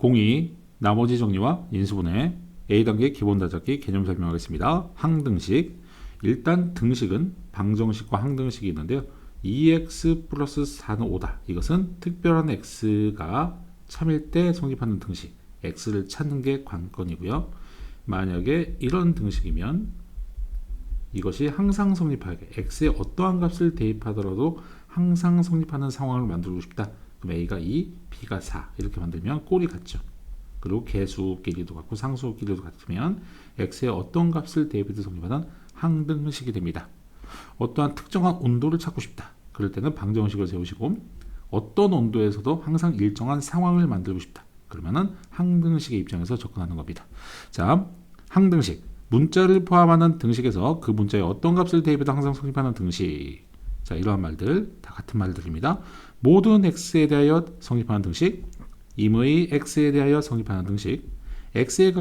02 나머지 정리와 인수분해 A단계 기본 다잡기 개념 설명하겠습니다. 항등식. 일단 등식은 방정식과 항등식이 있는데요. 2x 플러스 4는 5다. 이것은 특별한 x가 참일 때 성립하는 등식. x를 찾는 게 관건이고요. 만약에 이런 등식이면 이것이 항상 성립하게 x에 어떠한 값을 대입하더라도 항상 성립하는 상황을 만들고 싶다. 그럼 a가 2, b가 4 이렇게 만들면 꼴이 같죠. 그리고 개수끼리도 같고 상수끼리도 같으면 x에 어떤 값을 대입해도 성립하는 항등식이 됩니다. 어떠한 특정한 온도를 찾고 싶다. 그럴 때는 방정식을 세우시고 어떤 온도에서도 항상 일정한 상황을 만들고 싶다. 그러면은 항등식의 입장에서 접근하는 겁니다. 자, 항등식. 문자를 포함하는 등식에서 그 문자에 어떤 값을 대입해도 항상 성립하는 등식. 자, 이러한 말들 다 같은 말들입니다. 모든 x에 대하여 성립하는 등식, 임의 x에 대하여 성립하는 등식, x의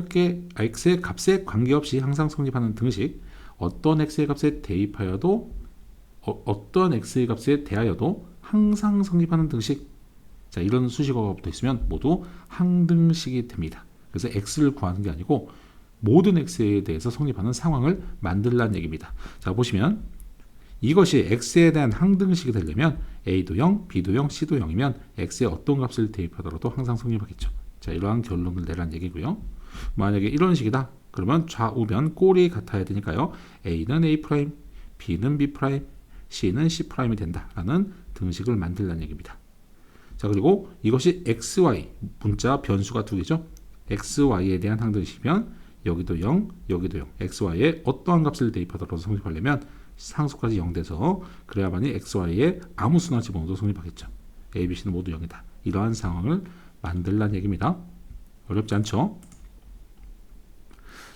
값에 관계없이 항상 성립하는 등식, 어떤 x의 값에 대입하여도 어떤 x의 값에 대하여도 항상 성립하는 등식. 자, 이런 수식어가 붙어 있으면 모두 항등식이 됩니다. 그래서 x를 구하는 게 아니고 모든 x에 대해서 성립하는 상황을 만들라는 얘기입니다. 자, 보시면 이것이 x에 대한 항등식이 되려면 a도 0, b도 0, c도 0이면 x에 어떤 값을 대입하더라도 항상 성립하겠죠. 자, 이러한 결론을 내라는 얘기고요. 만약에 이런 식이다. 그러면 좌우변 꼴이 같아야 되니까요. a는 a', b는 b', c는 c'이 된다라는 등식을 만들라는 얘기입니다. 자, 그리고 이것이 xy, 문자 변수가 두 개죠. xy에 대한 항등식이면 여기도 0, 여기도 0. xy에 어떠한 값을 대입하더라도 성립하려면 상수까지 0 돼서 그래야만이 xy에 아무 수나 집어넣어도 성립하겠죠. a, b, c는 모두 0이다. 이러한 상황을 만들라는 얘기입니다. 어렵지 않죠?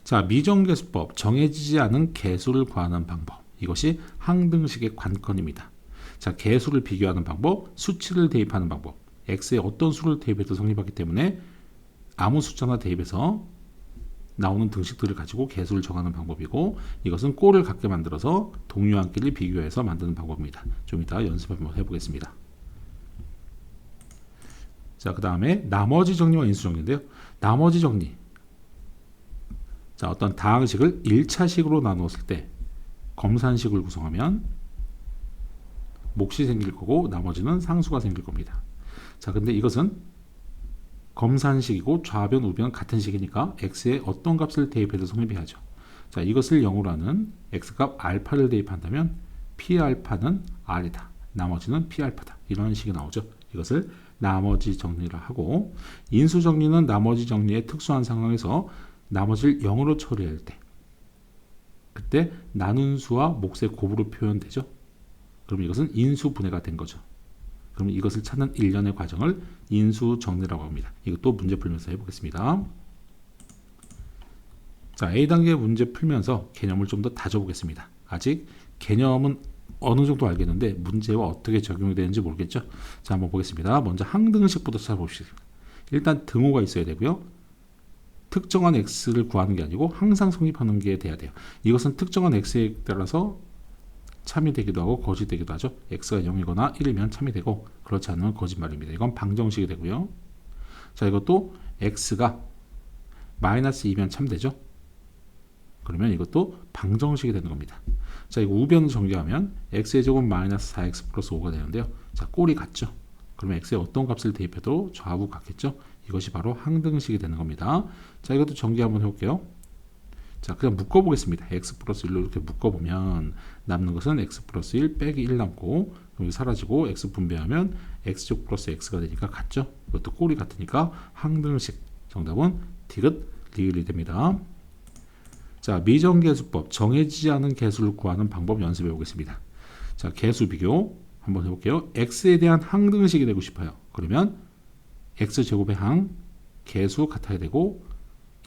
자, 미정계수법. 정해지지 않은 개수를 구하는 방법. 이것이 항등식의 관건입니다. 자, 개수를 비교하는 방법, 수치를 대입하는 방법. x에 어떤 수를 대입해도 성립하기 때문에 아무 숫자나 대입해서 나오는 등식들을 가지고 개수를 정하는 방법이고, 이것은 꼴을 같게 만들어서 동류항끼리 비교해서 만드는 방법입니다. 좀 이따 연습 한번 해보겠습니다. 자, 그 다음에 나머지 정리와 인수 정리인데요. 나머지 정리. 자, 어떤 다항식을 1차식으로 나누었을 때 검산식을 구성하면 몫이 생길 거고 나머지는 상수가 생길 겁니다. 자, 근데 이것은 검산식이고 좌변, 우변 같은 식이니까 x에 어떤 값을 대입해도 성립해야죠. 자, 이것을 0으로 하는 x값 알파를 대입한다면 p알파는 r이다. 나머지는 p알파다. 이런 식이 나오죠. 이것을 나머지 정리를 하고, 인수 정리는 나머지 정리의 특수한 상황에서 나머지를 0으로 처리할 때 그때 나눈 수와 몫의 곱으로 표현되죠. 그럼 이것은 인수분해가 된 거죠. 그럼 이것을 찾는 일련의 과정을 인수 정리라고 합니다. 이것도 문제 풀면서 해보겠습니다. 자, A단계 문제 풀면서 개념을 좀 더 다져보겠습니다. 아직 개념은 어느 정도 알겠는데 문제와 어떻게 적용이 되는지 모르겠죠. 자, 한번 보겠습니다. 먼저 항등식부터 찾아봅시다. 일단 등호가 있어야 되고요. 특정한 x를 구하는 게 아니고 항상 성립하는 게 돼야 돼요. 이것은 특정한 x에 따라서 참이 되기도 하고 거짓 되기도 하죠. x가 0이거나 1이면 참이 되고 그렇지 않으면 거짓말입니다. 이건 방정식이 되고요. 자, 이것도 x가 마이너스 2면 참되죠. 그러면 이것도 방정식이 되는 겁니다. 자, 이거 우변 정리하면 x의 제곱 마이너스 4x 플러스 5가 되는데요. 자, 꼴이 같죠. 그러면 x에 어떤 값을 대입해도 좌우 같겠죠. 이것이 바로 항등식이 되는 겁니다. 자, 이것도 정리 한번 해볼게요. 자, 그냥 묶어보겠습니다. x 플러스 1로 이렇게 묶어보면 남는 것은 x 플러스 1 빼기 1 남고, 여기 사라지고 x 분배하면 x제곱 플러스 x가 되니까 같죠. 이것도 꼴이 같으니까 항등식. 정답은 디귿 리을이 됩니다. 자, 미정계수법. 정해지지 않은 개수를 구하는 방법 연습해 보겠습니다. 자, 개수 비교 한번 해볼게요. x에 대한 항등식이 되고 싶어요. 그러면 x제곱의 항, 개수 같아야 되고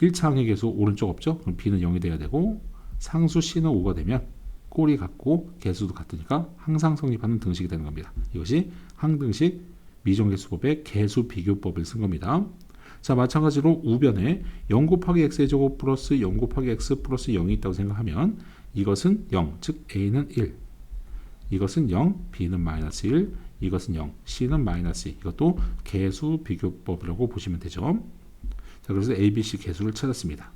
1차 항의 개수 오른쪽 없죠? 그럼 b는 0이 돼야 되고 상수 c는 5가 되면 꼴이 같고 개수도 같으니까 항상 성립하는 등식이 되는 겁니다. 이것이 항등식 미정계수법의 개수 비교법을 쓴 겁니다. 자, 마찬가지로 우변에 0 곱하기 x의 제곱 플러스 0 곱하기 x 플러스 0이 있다고 생각하면 이것은 0, 즉 a는 1, 이것은 0, b는 마이너스 1, 이것은 0, c는 마이너스 2. 이것도 개수 비교법이라고 보시면 되죠. 자, 그래서 A, B, C 개수를 찾았습니다.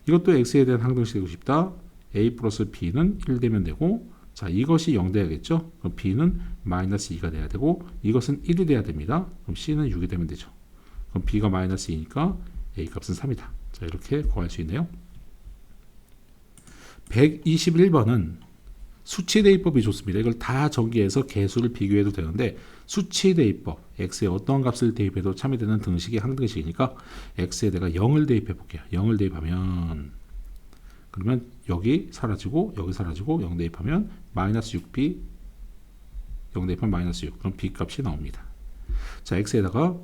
이것도 x에 대한 항등식 되고 싶다. a 플러스 b는 1 되면 되고, 자, 이것이 0 돼야겠죠. 그럼 b는 마이너스 2가 돼야 되고, 이것은 1이 돼야 됩니다. 그럼 c는 6이 되면 되죠. 그럼 b가 마이너스 2니까 a 값은 3이다. 자, 이렇게 구할 수 있네요. 121번은 수치 대입법이 좋습니다. 이걸 다 전개해서 개수를 비교해도 되는데, 수치 대입법, x에 어떤 값을 대입해도 참이 되는 등식이 항등식이니까 x에 내가 0을 대입해 볼게요. 0을 대입하면, 그러면 여기 사라지고 여기 사라지고 0 대입하면 마이너스 6b, 0 대입하면 마이너스 6. 그럼 b 값이 나옵니다. 자, x에다가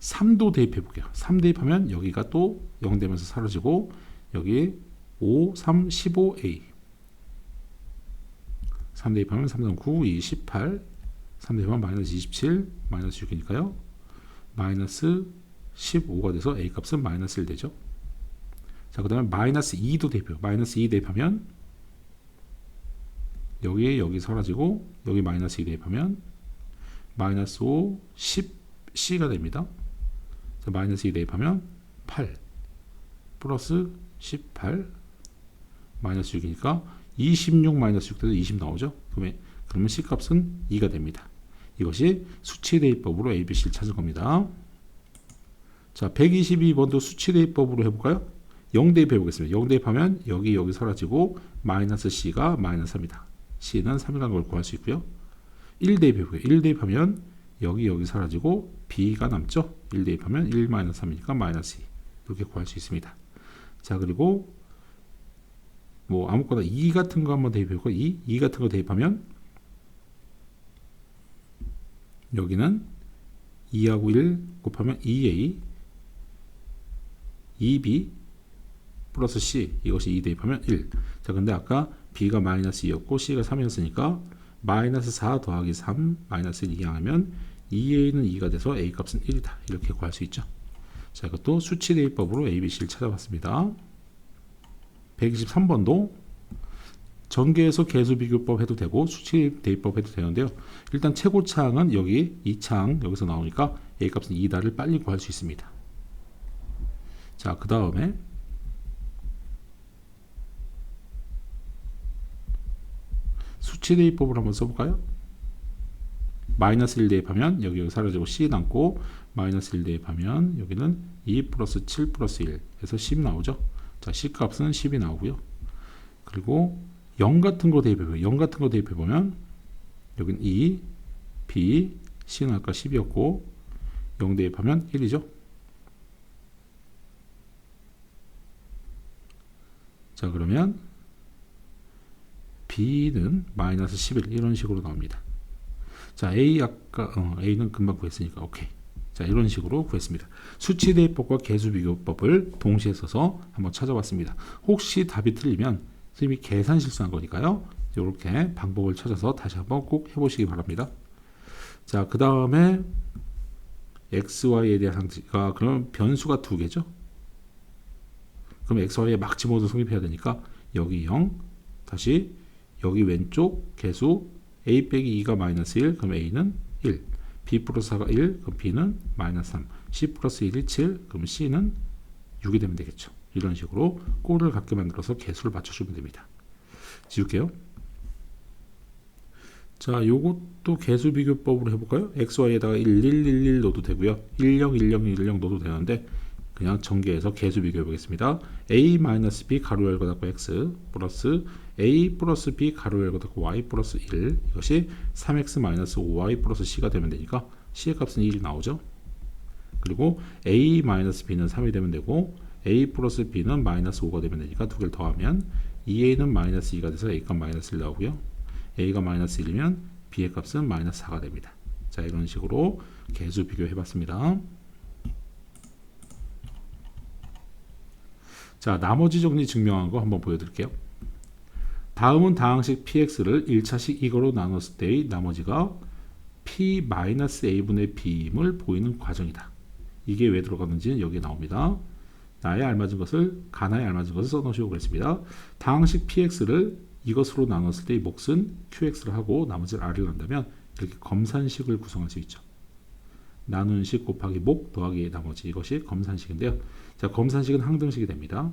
3도 대입해 볼게요. 3 대입하면 여기가 또 0 되면서 사라지고 여기 5, 3, 15a. 3 대입하면 3, 3, 9, 2, 18. 3 대입하면 마이너스 27, 마이너스 6이니까요. 마이너스 15가 돼서 a 값은 마이너스 1 되죠. 자, 그 다음에 마이너스 2도 대입해요. 마이너스 2 대입하면 여기 사라지고 여기 마이너스 2 대입하면 마이너스 5, 10c가 됩니다. 자, 마이너스 2 대입하면 8 플러스 18 마이너스 6이니까 26 마이너스 6 돼서 20 나오죠. 그러면 c 값은 2가 됩니다. 이것이 수치 대입법으로 a, b, c를 찾을 겁니다. 자, 122번도 수치 대입법으로 해볼까요? 0 대입해 보겠습니다. 0 대입하면 여기 사라지고 마이너스 c가 마이너스 3이다. c는 3이라는 걸 구할 수 있고요. 1 대입해 볼게요. 1 대입하면 여기 사라지고 b가 남죠. 1 대입하면 1 마이너스 3이니까 마이너스 2. 이렇게 구할 수 있습니다. 자, 그리고 뭐 아무거나 2 같은 거 한번 대입해 볼까요? 2 같은 거 대입하면 여기는 2하고 1 곱하면 2a 2b 플러스 c, 이것이 2 대입하면 1. 자, 근데 아까 b가 마이너스 2였고 c가 3이었으니까 마이너스 4 더하기 3 마이너스 1 이항하면 2a는 2가 돼서 a 값은 1이다. 이렇게 구할 수 있죠. 자, 이것도 수치 대입법으로 a, b, c를 찾아봤습니다. 123번도 전개해서 개수 비교법 해도 되고 수치 대입법 해도 되는데요. 일단 최고차항은 여기 2차항 여기서 나오니까 a 값은 2다를 빨리 구할 수 있습니다. 자, 그 다음에 수치 대입법을 한번 써볼까요? 마이너스 1 대입하면 여기 사라지고 c 남고, 마이너스 1 대입하면 여기는 2 플러스 7 플러스 1 해서 10 나오죠. 자, c 값은 10이 나오고요. 그리고 0 같은 거 대입해보면 0 같은 거 대입해보면 여기는 2, b, c는 아까 10이었고 0 대입하면 1이죠. 자, 그러면 b는 마이너스 11 이런 식으로 나옵니다. 자, a는 금방 구했으니까 오케이. 자, 이런 식으로 구했습니다. 수치 대입법과 개수 비교법을 동시에 써서 한번 찾아봤습니다. 혹시 답이 틀리면 선생님이 계산 실수한 거니까요. 이렇게 방법을 찾아서 다시 한번 꼭 해보시기 바랍니다. 자, 그 다음에 x, y에 대한 항식가 그러면 변수가 2개죠. 그럼 x, y에 막 집어넣어서 성립해야 되니까 여기 0, 다시 여기 왼쪽 개수 a 빼기 2가 마이너스 1, 그럼 a는 1, b 플러스 4가 1, 그럼 b는 마이너스 3, c 플러스 1이 7, 그럼 c는 6이 되면 되겠죠. 이런 식으로 꼴을 같게 만들어서 개수를 맞춰주면 됩니다. 지울게요. 자, 요것도 개수 비교법으로 해볼까요? x, y에다가 1, 1, 1, 1 넣어도 되고요. 1, 0, 1, 0, 1, 0 넣어도 되는데 그냥 전개해서 개수 비교해 보겠습니다. a-b 가로 열고 닫고 x 플러스 a 플러스 b 가로 열고 닫고 y 플러스 1, 이것이 3x 마이너스 5y 플러스 c가 되면 되니까 c의 값은 1이 나오죠. 그리고 a 마이너스 b는 3이 되면 되고 a 플러스 b는 마이너스 5가 되면 되니까 두 개를 더하면 2a는 마이너스 2가 돼서 a 값 마이너스 1 나오고요. a가 마이너스 1이면 b의 값은 마이너스 4가 됩니다. 자, 이런 식으로 개수 비교해 봤습니다. 자, 나머지 정리 증명한 거 한번 보여드릴게요. 다음은 다항식 px를 1차식 이거로 나눴을 때의 나머지가 p-a분의 b임을 보이는 과정이다. 이게 왜 들어갔는지는 여기에 나옵니다. 나에 알맞은 것을 가나에 알맞은 것을 써놓으시고 그랬습니다. 다항식 px를 이것으로 나눴을 때의 몫은 qx를 하고 나머지를 r을 한다면 이렇게 검산식을 구성할 수 있죠. 나누는 식 곱하기 목 더하기 나머지 이것이 검산식인데요. 자, 검산식은 항등식이 됩니다.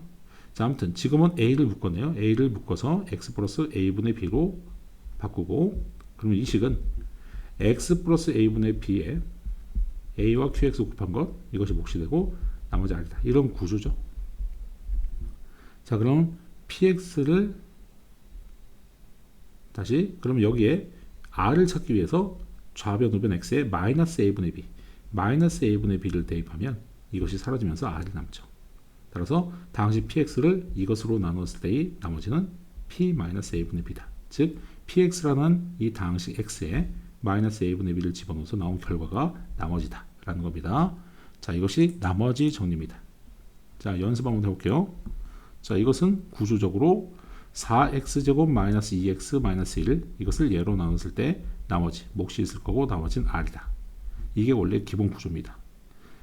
자, 아무튼 지금은 a를 묶었네요. a를 묶어서 x 플러스 a분의 b로 바꾸고, 그러면 이 식은 x 플러스 a분의 b에 a와 qx 곱한 것 이것이 몫이 되고 나머지 r이다. 이런 구조죠. 자, 그럼 px를 다시 그럼 여기에 r을 찾기 위해서 좌변 우변 x에 마이너스 a분의 b 마이너스 a분의 b를 대입하면 이것이 사라지면서 r이 남죠. 따라서 당시 px를 이것으로 나눴을 때의 나머지는 p-a분의 b다. 즉 px라는 이 당시 x에 마이너스 a분의 b를 집어넣어서 나온 결과가 나머지다 라는 겁니다. 자, 이것이 나머지 정리입니다. 자, 연습 한번 해볼게요. 자, 이것은 구조적으로 4x제곱 마이너스 2x 마이너스 1 이것을 예로 나눴을 때 나머지 몫이 있을 거고 나머지는 r이다. 이게 원래 기본 구조입니다.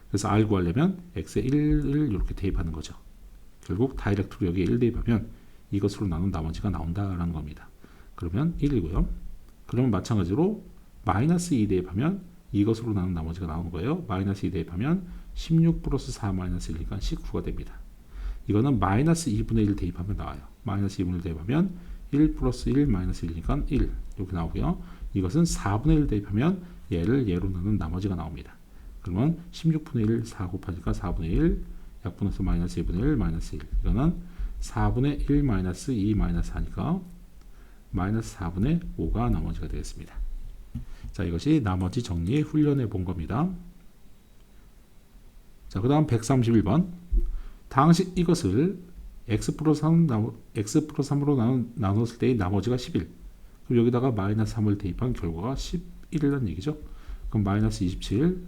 그래서 r 구하려면 x에 1을 이렇게 대입하는 거죠. 결국 다이렉트로 여기에 1 대입하면 이것으로 나눈 나머지가 나온다라는 겁니다. 그러면 1이고요. 그러면 마찬가지로 마이너스 2 대입하면 이것으로 나눈 나머지가 나오는 거예요. 마이너스 2 대입하면 16 플러스 4 마이너스 1이니까 19가 됩니다. 이거는 마이너스 2분의 1 대입하면 나와요. 마이너스 2분의 1 대입하면 1 플러스 1 마이너스 1이니까 1 이렇게 나오고요. 이것은 4분의 1 대입하면 얘를 얘로 나눈 나머지가 나옵니다. 그러면 16분의 1 4 곱하니까 4분의 1 약분해서 마이너스 2분의 1 마이너스 1 이거는 4분의 1 마이너스 2 마이너스 4니까 마이너스 4분의 5가 나머지가 되겠습니다. 자, 이것이 나머지 정리 훈련해 본 겁니다. 자, 그 다음 131번 당시 이것을 x 플러스 3으로 나눴을 때의 나머지가 11 그럼 여기다가 마이너스 3을 대입한 결과가 11이라는 얘기죠. 그럼 마이너스 27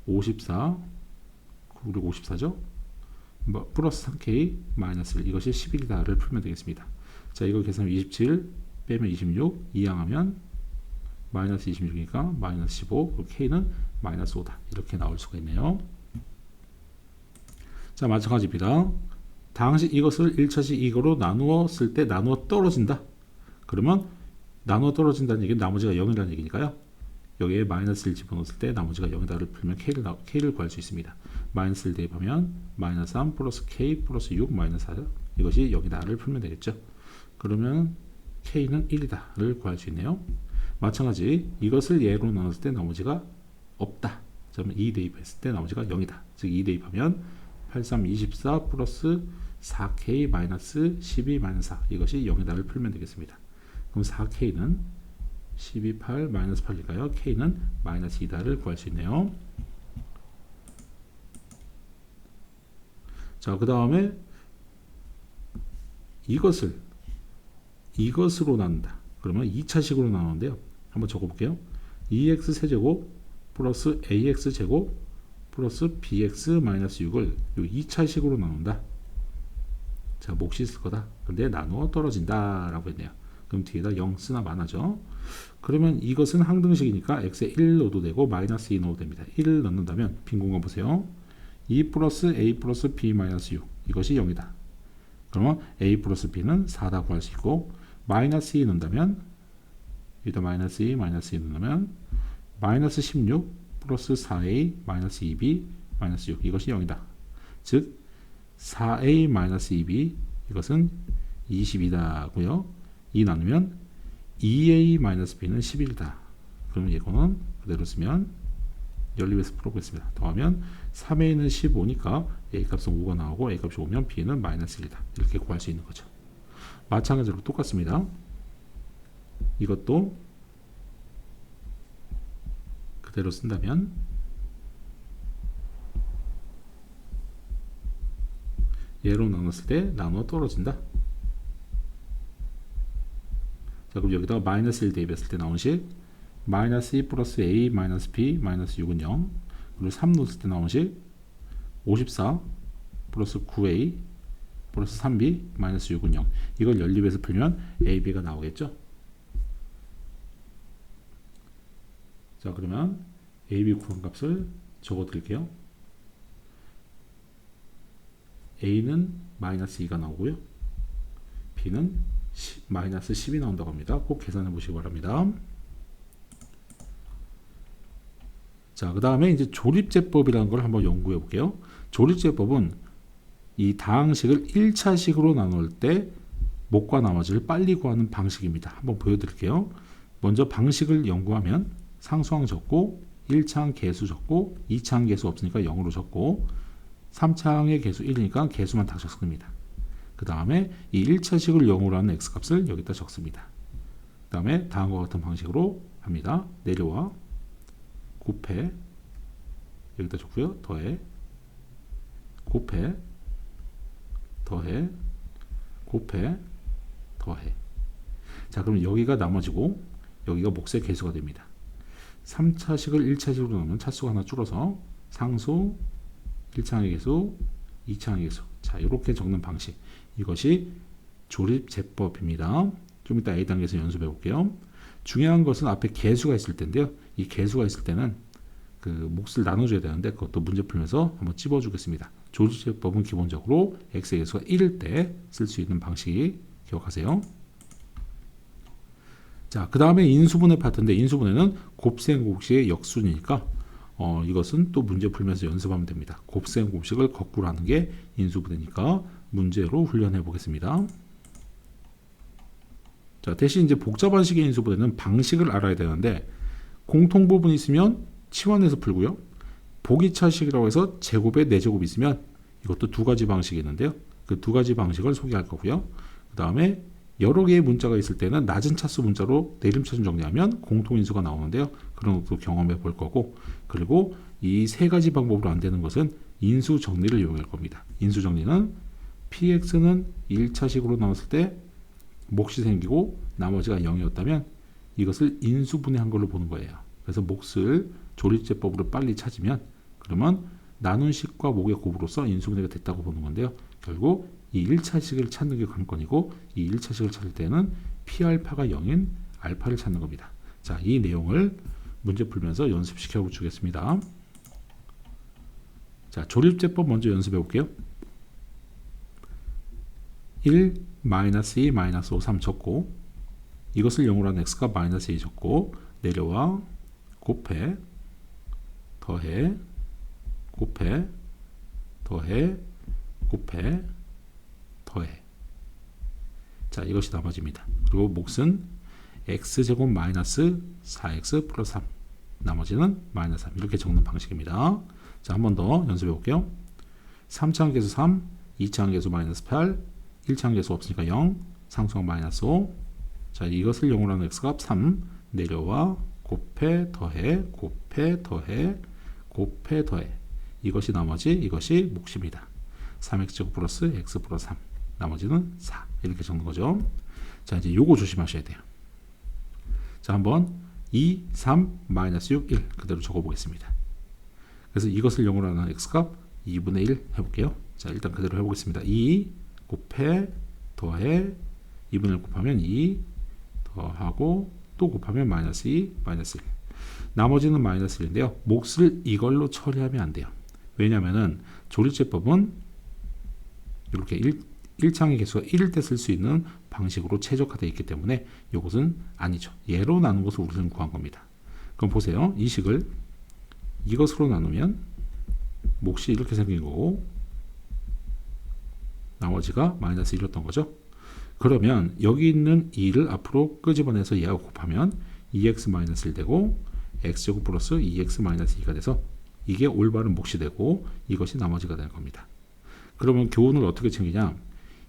54 그리고 54죠. 플러스 3k 마이너스 1 이것이 11이다를 풀면 되겠습니다. 자, 이거 계산하면 27 빼면 26 이항하면 마이너스 26이니까 마이너스 15 그리고 k는 마이너스 5다 이렇게 나올 수가 있네요. 자, 마찬가지입니다. 당시 이것을 1차식 이거로 나누었을 때 나누어 떨어진다. 그러면 나누어 떨어진다는 얘기는 나머지가 0이라는 얘기니까요. 여기에 마이너스 1 집어넣었을 때 나머지가 0이다를 풀면 k를 구할 수 있습니다. 마이너스 1 대입하면 마이너스 3 플러스 k 플러스 6 마이너스 4 이것이 0이다를 풀면 되겠죠. 그러면 k는 1이다를 구할 수 있네요. 마찬가지 이것을 예로 나눴을 때 나머지가 없다. 그러면 2 대입했을 때 나머지가 0이다. 즉 2 대입하면 83 24 플러스 4k 마이너스 12 마이너스 4 이것이 0이다를 풀면 되겠습니다. 그럼 4k는 12 8 마이너스 8이니까요. k는 마이너스 2다를 구할 수 있네요. 자, 그 다음에 이것으로 나눈다. 그러면 2차식으로 나누는데요. 한번 적어볼게요. 2x 세제곱 플러스 ax 제곱 플러스 bx 마이너스 6을 2차식으로 나눈다. 자, 몫이 있을 거다. 근데 나누어 떨어진다 라고 했네요. 그럼 뒤에다 0 쓰나 마나죠. 그러면 이것은 항등식이니까 x에 1 넣어도 되고 마이너스 2 넣어도 됩니다. 1을 넣는다면 빈 공간 보세요. 2 플러스 a 플러스 b 마이너스 6 이것이 0이다. 그러면 a 플러스 b는 4다 구할 수 있고 마이너스 2 넣는다면 여기다 마이너스 2 마이너스 2 넣으면 마이너스 16 플러스 4a 마이너스 2b 마이너스 6 이것이 0이다. 즉 4a 마이너스 2b 이것은 22다고요. 2 나누면 2a 마이너스 b는 11이다. 그러면 이거는 그대로 쓰면 연립해서 풀어보겠습니다. 더하면 3a는 15니까 a 값은 5가 나오고 a 값이 5면 b는 마이너스 1이다. 이렇게 구할 수 있는 거죠. 마찬가지로 똑같습니다. 이것도 그대로 쓴다면 얘로 나눴을 때 나누어 떨어진다. 자, 그럼 여기다가 마이너스 1 대입했을 때 나온 식 마이너스 2 플러스 a 마이너스 b 마이너스 6은 0 그리고 3 넣었을 때 나온 식 54 플러스 9a 플러스 3b 마이너스 6은 0 이걸 연립해서 풀면 ab가 나오겠죠. 자, 그러면 AB 구한 값을 적어 드릴게요. A는 마이너스 2가 나오고요. B는 마이너스 10이 나온다고 합니다. 꼭 계산해 보시기 바랍니다. 자, 그 다음에 이제 조립제법이라는 걸 한번 연구해 볼게요. 조립제법은 이 다항식을 1차식으로 나눌 때 목과 나머지를 빨리 구하는 방식입니다. 한번 보여드릴게요. 먼저 방식을 연구하면 상수항 적고 1차항 개수 적고 2차항 개수 없으니까 0으로 적고 3차항의 개수 1이니까 개수만 다 적습니다. 그 다음에 이 1차식을 0으로 하는 x값을 여기다 적습니다. 그 다음에 다음과 같은 방식으로 합니다. 내려와 곱해 여기다 적고요. 더해 곱해 더해 곱해 더해. 자, 그럼 여기가 나머지고 여기가 몫의 개수가 됩니다. 3차식을 1차식으로 넣으면 차수가 하나 줄어서 상수 1차항의 개수 2차항의 개수. 자, 이렇게 적는 방식, 이것이 조립제법입니다. 좀 이따 A단계에서 연습해 볼게요. 중요한 것은 앞에 개수가 있을 텐데요. 이 개수가 있을 때는 그 몫을 나눠줘야 되는데 그것도 문제 풀면서 한번 찝어주겠습니다. 조립제법은 기본적으로 x의 개수가 1일 때 쓸 수 있는 방식이 기억하세요. 자, 그 다음에 인수분해 파트인데 인수분해는 곱셈곱식의 역순이니까 이것은 또 문제 풀면서 연습하면 됩니다. 곱셈곱식을 거꾸로 하는 게 인수분해니까 문제로 훈련해 보겠습니다. 자, 대신 이제 복잡한 식의 인수분해는 방식을 알아야 되는데 공통 부분이 있으면 치환해서 풀고요. 보기차식이라고 해서 제곱에 4제곱이 있으면 이것도 두 가지 방식이 있는데요. 그 두 가지 방식을 소개할 거고요. 그 다음에 여러 개의 문자가 있을 때는 낮은 차수 문자로 내림차순 정리하면 공통인수가 나오는데요. 그런 것도 경험해 볼 거고, 그리고 이 세 가지 방법으로 안 되는 것은 인수 정리를 이용할 겁니다. 인수 정리는 px는 1차식으로 나왔을 때 몫이 생기고 나머지가 0이었다면 이것을 인수분해한 걸로 보는 거예요. 그래서 몫을 조립제법으로 빨리 찾으면 그러면 나눈 식과 목의 곱으로써 인수분해가 됐다고 보는 건데요. 결국 이 1차식을 찾는 게 관건이고 이 1차식을 찾을 때는 P알파가 0인 알파를 찾는 겁니다. 자, 이 내용을 문제 풀면서 연습시켜 주겠습니다. 자, 조립제법 먼저 연습해 볼게요. 1, -2, -5, 3 적고 이것을 0으로 한 x가 -2 적고 내려와 곱해 더해 곱해 더해 곱해 더해. 자, 이것이 나머지입니다. 그리고 몫은 x제곱 마이너스 4x 플러스 3 나머지는 마이너스 3 이렇게 적는 방식입니다. 자, 한 번 더 연습해 볼게요. 3차항 개수 3 2차항 개수 마이너스 8 1차항 개수 없으니까 0 상수항 마이너스 5. 자, 이것을 0으로 하는 x값 3 내려와 곱해 더해 곱해 더해 곱해 더해. 이것이 나머지 이것이 몫입니다. 3x제곱 플러스 x 플러스 3 나머지는 4 이렇게 적는 거죠. 자, 이제 요거 조심하셔야 돼요. 자, 한번 2, 3, 마이너스 6, 1 그대로 적어 보겠습니다. 그래서 이것을 0으로 하는 x값 2분의 1 해볼게요. 자, 일단 그대로 해보겠습니다. 2 곱해 더해 2분의 1 곱하면 2 더하고 또 곱하면 마이너스 2 마이너스 1 나머지는 마이너스 1인데요. 몫을 이걸로 처리하면 안 돼요. 왜냐하면 조립제법은 이렇게 1차항의 개수가 1일 때 쓸 수 있는 방식으로 최적화되어 있기 때문에 이것은 아니죠. 예로 나눈 것을 우리는 구한 겁니다. 그럼 보세요. 이 식을 이것으로 나누면 몫이 이렇게 생긴 거고 나머지가 마이너스 1이었던 거죠. 그러면 여기 있는 2를 앞으로 끄집어내서 얘하고 곱하면 2x-1 되고 x제곱 플러스 2x-2가 돼서 이게 올바른 몫이 되고 이것이 나머지가 되는 겁니다. 그러면 교훈을 어떻게 챙기냐?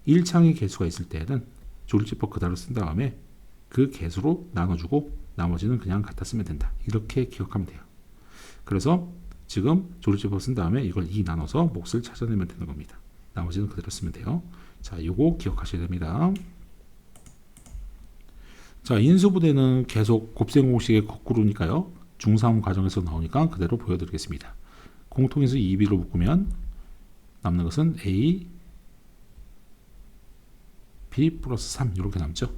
1차항의 개수가 있을 때는 조립제법 그대로 쓴 다음에 그 개수로 나눠주고 나머지는 그냥 갖다 쓰면 된다. 이렇게 기억하면 돼요. 그래서 지금 조립제법 쓴 다음에 이걸 2 나눠서 몫을 찾아내면 되는 겁니다. 나머지는 그대로 쓰면 돼요. 자, 요거 기억하셔야 됩니다. 자, 인수분해는 계속 곱셈공식의 거꾸로니까요. 중3 과정에서 나오니까 그대로 보여드리겠습니다. 공통인수 2b로 묶으면 남는 것은 a b 플러스 3 이렇게 남죠.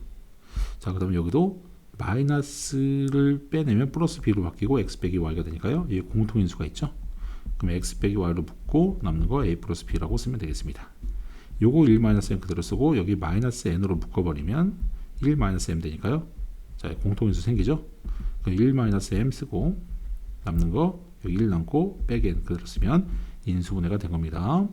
자, 그 다음에 여기도 마이너스를 빼내면 플러스 b로 바뀌고 x 빼기 y가 되니까요. 이 공통인수가 있죠. 그럼 x 빼기 y로 묶고 남는 거 a 플러스 b라고 쓰면 되겠습니다. 요거 1-m 그대로 쓰고 여기 마이너스 n으로 묶어버리면 1-m 되니까요. 자, 공통인수 생기죠. 1-m 쓰고 남는 거 여기 1 남고 빼기 n 그대로 쓰면 인수분해가 된 겁니다.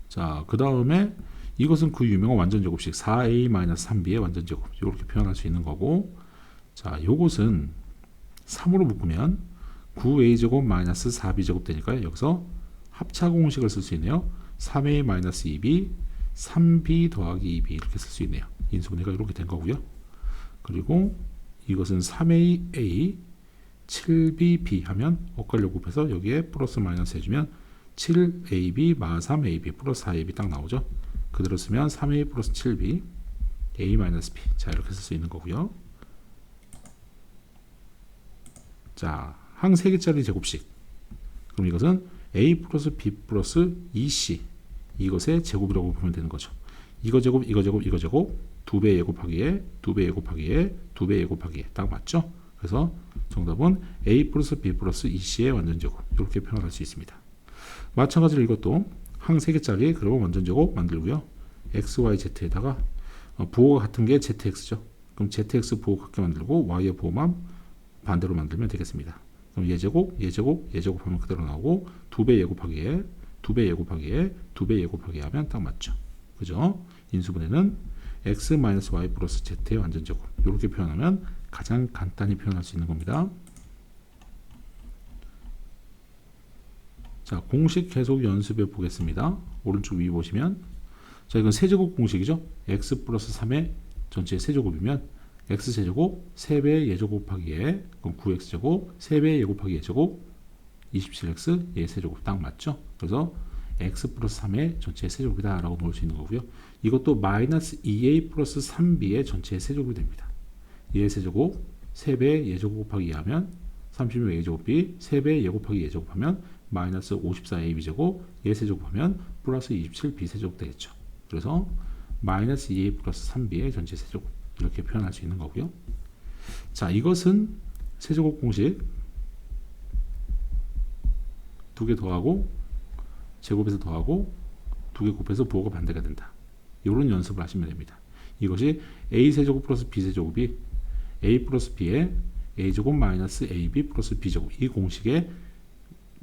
자, 그 다음에 이것은 그 유명한 완전제곱식 4a-3b의 완전제곱 이렇게 표현할 수 있는 거고, 자, 요것은 3으로 묶으면 9a제곱 마이너스 4b제곱 되니까요. 여기서 합차공식을 쓸 수 있네요. 3a-2b 3b 더하기 2b 이렇게 쓸 수 있네요. 인수분해가 이렇게 된 거고요. 그리고 이것은 3aa 7bb 하면 엇갈려 곱해서 여기에 플러스 마이너스 해주면 7ab 마 3ab 플러스 4ab 딱 나오죠. 그대로 쓰면 3a 플러스 7b a 마이너스 b 자 이렇게 쓸 수 있는 거고요. 자, 항 3개짜리 제곱식, 그럼 이것은 a 플러스 b 플러스 2c 이것의 제곱이라고 보면 되는 거죠. 이거 제곱 이거 제곱 이거 제곱 2배 예곱하기에 2배 예곱하기에 2배 예곱하기에 딱 맞죠. 그래서 정답은 a 플러스 b 플러스 2c의 완전제곱 이렇게 표현할 수 있습니다. 마찬가지로 이것도 항 3개짜리 그러면 완전제곱 만들고요. x, y, z에다가 부호가 같은 게 zx죠. 그럼 zx 부호 같게 만들고 y의 부호만 반대로 만들면 되겠습니다. 그럼 예제곱, 예제곱, 예제곱 하면 그대로 나오고 2배 예곱하기에 2배 예곱하기에 2배 예곱하기에 하면 딱 맞죠. 그죠? 인수분해는 x-y 플러스 z의 완전제곱 이렇게 표현하면 가장 간단히 표현할 수 있는 겁니다. 자, 공식 계속 연습해 보겠습니다. 오른쪽 위 보시면, 자, 이건 세제곱 공식이죠. x 플러스 3의 전체 세제곱이면 x제곱 3배의 예제곱 곱하기에 그럼 9x제곱 3배의 예 곱하기 예제곱 27x 예 세제곱 딱 맞죠. 그래서 x 플러스 3의 전체 세제곱이다 라고 놓을 수 있는 거고요. 이것도 마이너스 2a 플러스 3b의 전체 세제곱이 됩니다. 예 세제곱 3배의 예제곱 곱하기 2 하면 36 a제곱이 3배의 예 곱하기 예제곱 하면 마이너스 54ab제곱 예 세제곱 하면 플러스 27b 세제곱 되겠죠. 그래서 마이너스 2a 플러스 3b의 전체 세제곱 이렇게 표현할 수 있는 거고요. 자, 이것은 세제곱 공식 2개 더하고 제곱에서 더하고 2개 곱해서 부호가 반대가 된다. 이런 연습을 하시면 됩니다. 이것이 a세제곱 플러스 b세제곱이 a 플러스 b에 a제곱 마이너스 ab 플러스 b제곱 이 공식에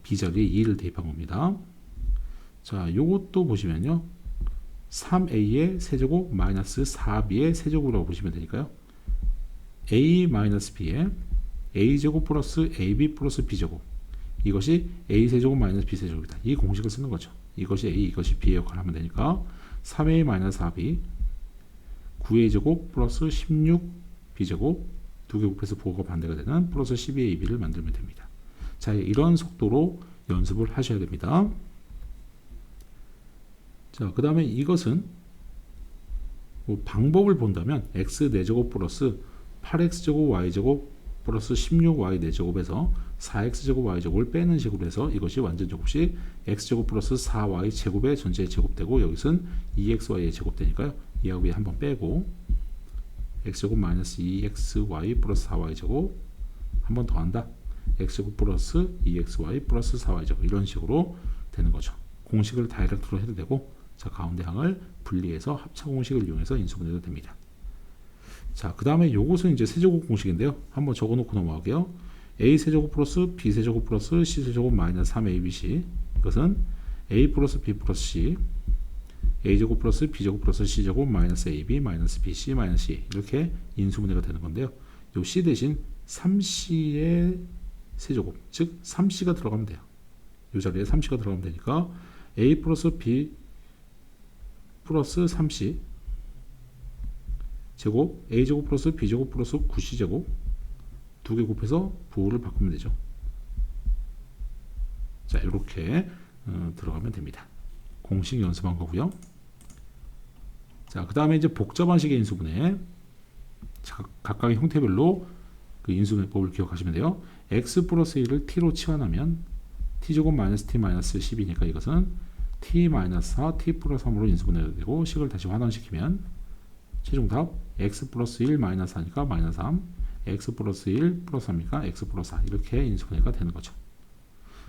b자리에 2를 대입한 겁니다. 자, 요것도 보시면요. 3a의 세제곱 마이너스 4b의 세제곱이라고 보시면 되니까요. a 마이너스 b에 a제곱 플러스 ab 플러스 b제곱 이것이 a 세제곱 마이너스 b 세제곱이다. 이 공식을 쓰는 거죠. 이것이 a 이것이 b의 역할을 하면 되니까 3a 마이너스 4b 9a 제곱 플러스 16b 제곱 2개 곱해서 부호가 반대가 되는 플러스 12ab를 만들면 됩니다. 자, 이런 속도로 연습을 하셔야 됩니다. 자, 그 다음에 이것은 방법을 본다면 x 4제곱 플러스 8x제곱 y제곱 플러스 16y 4제곱에서 4x제곱 y제곱을 빼는 식으로 해서 이것이 완전제곱식 x제곱 플러스 4y 제곱의 전체 제곱되고 여기서는 2xy의 제곱되니까요. 이하고 이 한번 빼고 x제곱 마이너스 2xy 플러스 4y 제곱 한 번 더 한다. x제곱 플러스 2xy 플러스 4y 제곱 이런 식으로 되는 거죠. 공식을 다이렉트로 해도 되고, 자, 가운데 항을 분리해서 합차 공식을 이용해서 인수분해도 됩니다. 자, 그 다음에 요것은 이제 세제곱 공식인데요. 한번 적어놓고 넘어가게요. a 세제곱 플러스 b 세제곱 플러스 c 세제곱 마이너스 3abc 이것은 a 플러스 b 플러스 c a제곱 플러스 b제곱 플러스 c제곱 마이너스 ab 마이너스 bc 마이너스 c 이렇게 인수분해가 되는 건데요. 요 c 대신 3c의 세제곱, 즉 3c가 들어가면 돼요. 이 자리에 3c가 들어가면 되니까 a 플러스 b 플러스 3c 제곱 a제곱 플러스 b제곱 플러스 9c제곱 2개 곱해서 부호를 바꾸면 되죠. 자, 이렇게 들어가면 됩니다. 공식 연습한 거고요. 자, 그 다음에 이제 복잡한 식의 인수분해, 각각의 형태별로 그 인수분해법을 기억하시면 돼요. x 플러스 1을 t로 치환하면 t제곱 마이너스 t 마이너스 10이니까 이것은 t 마이너스 4 t 플러스 3으로 인수분해가 되고, 식을 다시 환원시키면 최종 답 x 플러스 1 마이너스 4니까 마이너스 3 x 플러스 1 플러스 3이니까 x 플러스 4 이렇게 인수분해가 되는 거죠.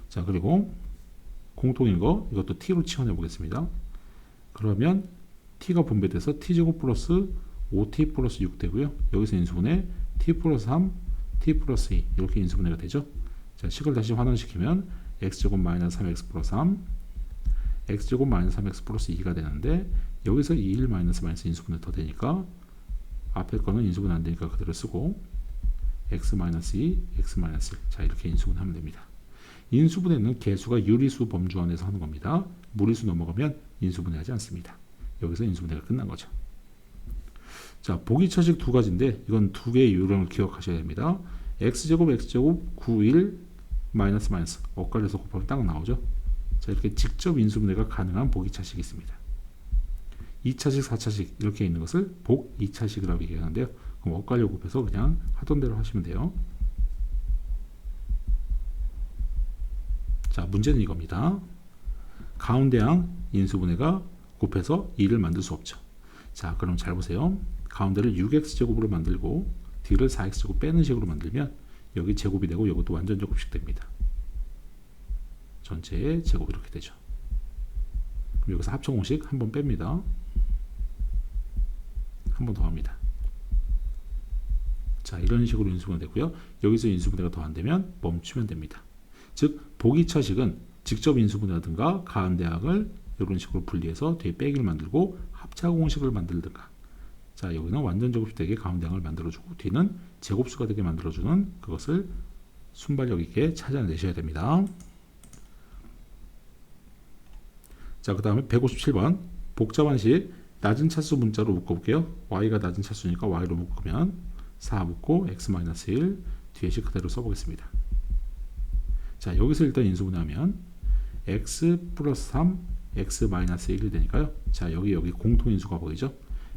자, 그리고 공통인 거 이것도 t로 치환해 보겠습니다. 그러면 t가 분배돼서 t제곱 플러스 5t 플러스 6 되고요. 여기서 인수분해 t 플러스 3 t 플러스 2 이렇게 인수분해가 되죠. 자, 식을 다시 환원시키면 x제곱 마이너스 3x 플러스 3 x제곱 마이너스 3x 플러스 2가 되는데 여기서 2일 마이너스 인수분해 더 되니까 앞에 거는 인수분해 안 되니까 그대로 쓰고 x 마이너스 2, x 마이너스 1 자 이렇게 인수분해하면 됩니다. 인수분해는 개수가 유리수 범주 안에서 하는 겁니다. 무리수 넘어가면 인수분해하지 않습니다. 여기서 인수분해가 끝난 거죠. 자, 보기차식 두 가지인데 이건 두 개의 요령을 기억하셔야 됩니다. x제곱 91 마이너스 엇갈려서 곱하면 딱 나오죠. 자, 이렇게 직접 인수분해가 가능한 보기차식이 있습니다. 2차식, 4차식 이렇게 있는 것을 복 2차식이라고 얘기하는데요. 그럼 엇갈려 곱해서 그냥 하던 대로 하시면 돼요. 자, 문제는 이겁니다. 가운데항 인수분해가 곱해서 2를 만들 수 없죠. 자, 그럼 잘 보세요. 가운데를 6x제곱으로 만들고 뒤를 4x제곱 빼는 식으로 만들면 여기 제곱이 되고 이것도 완전 제곱식 됩니다. 전체의 제곱 이렇게 되죠. 그럼 여기서 합성공식 한 번 뺍니다. 한 번 더 합니다. 자, 이런 식으로 인수분해 되고요. 여기서 인수분해가 더 안 되면 멈추면 됩니다. 즉 보기차식은 직접 인수분해하든가 가운데항을 이런 식으로 분리해서 뒤에 빼기를 만들고 합차공식을 만들든가. 자, 여기는 완전 제곱식 되게 가운데항을 만들어주고 뒤는 제곱수가 되게 만들어주는 그것을 순발력 있게 찾아내셔야 됩니다. 자, 그 다음에 157번 복잡한식 낮은 차수 문자로 묶어볼게요. y가 낮은 차수니까 y로 묶으면 4 묶고 x-1 뒤에 식 그대로 써보겠습니다. 자, 여기서 일단 인수분해하면 x 플러스 3 x-1이 되니까요. 자, 여기 공통인수가 보이죠.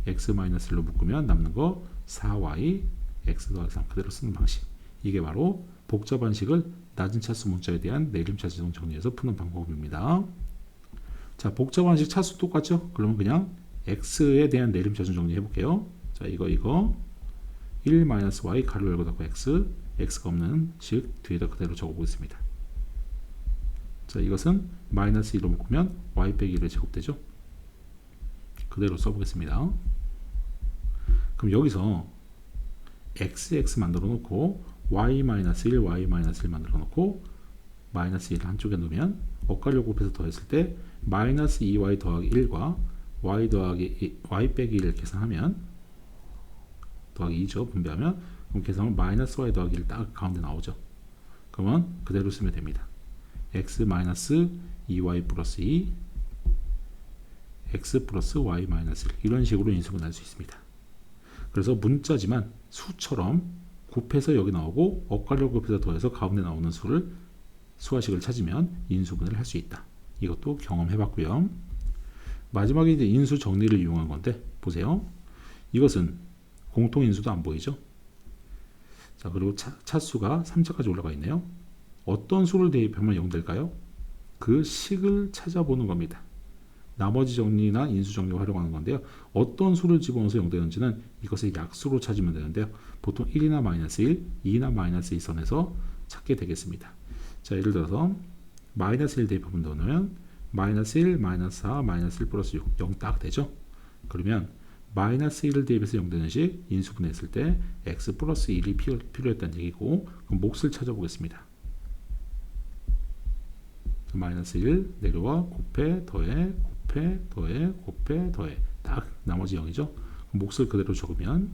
x-1로 묶으면 남는 거 4y x 더하기 3 그대로 쓰는 방식. 이게 바로 복잡한식을 낮은 차수 문자에 대한 내림차 지정 정리해서 푸는 방법입니다. 자, 복잡한식 차수 똑같죠? 그러면 그냥 x에 대한 내림차 지정 정리 해볼게요. 자, 이거 1-y 가로 열고 닫고 x가 없는 식 뒤에다 그대로 적어보겠습니다. 자, 이것은 마이너스 2로 묶으면 y 빼기 1의 제곱되죠? 그대로 써보겠습니다. 그럼 여기서 x 만들어 놓고 y-1 y-1 만들어 놓고 마이너스 1을 한쪽에 넣으면 엇갈려 곱해서 더했을 때 마이너스 2y 더하기 1과 y 더하기 y 빼기 1을 계산하면 더하기 2죠. 분배하면 그럼 계산하면 마이너스 y 더하기 1 딱 가운데 나오죠. 그러면 그대로 쓰면 됩니다. x 마이너스 2y 플러스 2 x 플러스 y 마이너스 1 이런 식으로 인수분해할 수 있습니다. 그래서 문자지만 수처럼 곱해서 여기 나오고 엇갈려 곱해서 더해서 가운데 나오는 수를 수화식을 찾으면 인수분해를 할 수 있다. 이것도 경험해 봤고요. 마지막에 이제 인수 정리를 이용한 건데 보세요. 이것은 공통인수도 안 보이죠? 자, 그리고 차수가 3차까지 올라가 있네요. 어떤 수를 대입하면 0 될까요? 그 식을 찾아보는 겁니다. 나머지 정리나 인수 정리를 활용하는 건데요. 어떤 수를 집어넣어서 0 되는지는 이것을 약수로 찾으면 되는데요. 보통 1이나 마이너스 1, 2나 마이너스 2 선에서 찾게 되겠습니다. 자, 예를 들어서 마이너스 1 대입하면 넣으면 마이너스 1, 마이너스 4, 마이너스 1 플러스 6, 0 딱 되죠? 그러면 마이너스 1을 대입해서 0 되는 식 인수분해 했을 때 x 플러스 1이 필요했다는 얘기고 그럼 몫을 찾아보겠습니다. 마이너스 1 내려와 곱해 더해 곱해 더해 곱해 더해 딱 나머지 0이죠. 몫을 그대로 적으면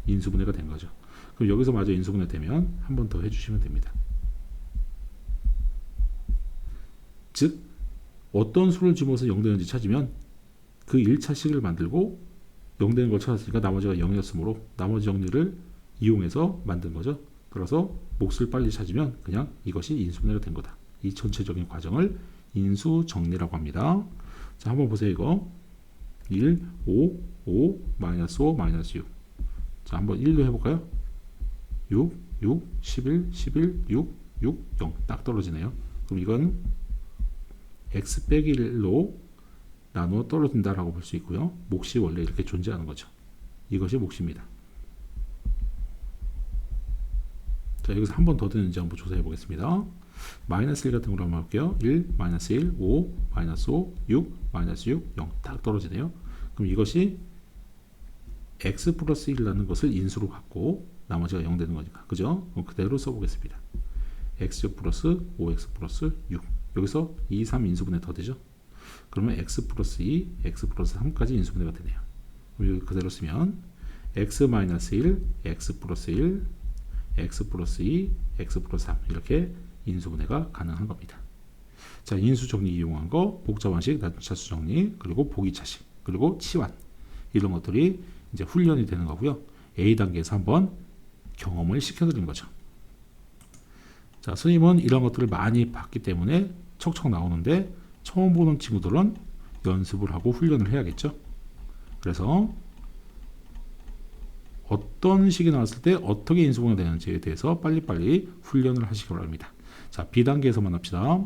인수분해가 된 거죠. 그럼 여기서 마저 인수분해 되면 한 번 더 해주시면 됩니다. 즉 어떤 수를 집어서 0 되는지 찾으면 그 1차식을 만들고 0 되는 걸 찾았으니까 나머지가 0이었으므로 나머지 정리를 이용해서 만든 거죠. 그래서 몫을 빨리 찾으면 그냥 이것이 인수분해가 된 거다. 이 전체적인 과정을 인수 정리라고 합니다. 자, 한번 보세요. 이거 1, 5, 5, 마이너스 5, 마이너스 6. 자, 한번 1로 해볼까요? 6, 6, 11, 11, 6, 6, 0. 딱 떨어지네요. 그럼 이건 x 빼기 1로 나누어 떨어진다라고 볼 수 있고요. 몫이 원래 이렇게 존재하는 거죠. 이것이 몫입니다. 자, 여기서 한 번 더 되는지 한번 조사해 보겠습니다. 마이너스 1 같은 걸로 한번 볼게요. 1, 마이너스 1, 5, 마이너스 5, 6, 마이너스 6, 0. 딱 떨어지네요. 그럼 이것이 x 플러스 1이라는 것을 인수로 갖고 나머지가 0 되는 거니까. 그죠? 그럼 그대로 써보겠습니다. x제곱 플러스 5x 플러스 6. 여기서 2, 3 인수분해 더 되죠? 그러면 x 플러스 2, x 플러스 3까지 인수분해가 되네요. 여기 그대로 쓰면 x 마이너스 1, x 플러스 1, x 플러스 2, x 플러스 3 이렇게 인수분해가 가능한 겁니다. 자, 인수정리 이용한 거, 복잡한식, 나차수 정리, 그리고 보기차식, 그리고 치환 이런 것들이 이제 훈련이 되는 거고요. A 단계에서 한번 경험을 시켜드리는 거죠. 자, 선생님은 이런 것들을 많이 봤기 때문에 척척 나오는데 처음 보는 친구들은 연습을 하고 훈련을 해야겠죠. 그래서 어떤 식이 나왔을 때 어떻게 인수분해가 되는지에 대해서 빨리빨리 훈련을 하시기 바랍니다. 자, B단계에서 만납시다.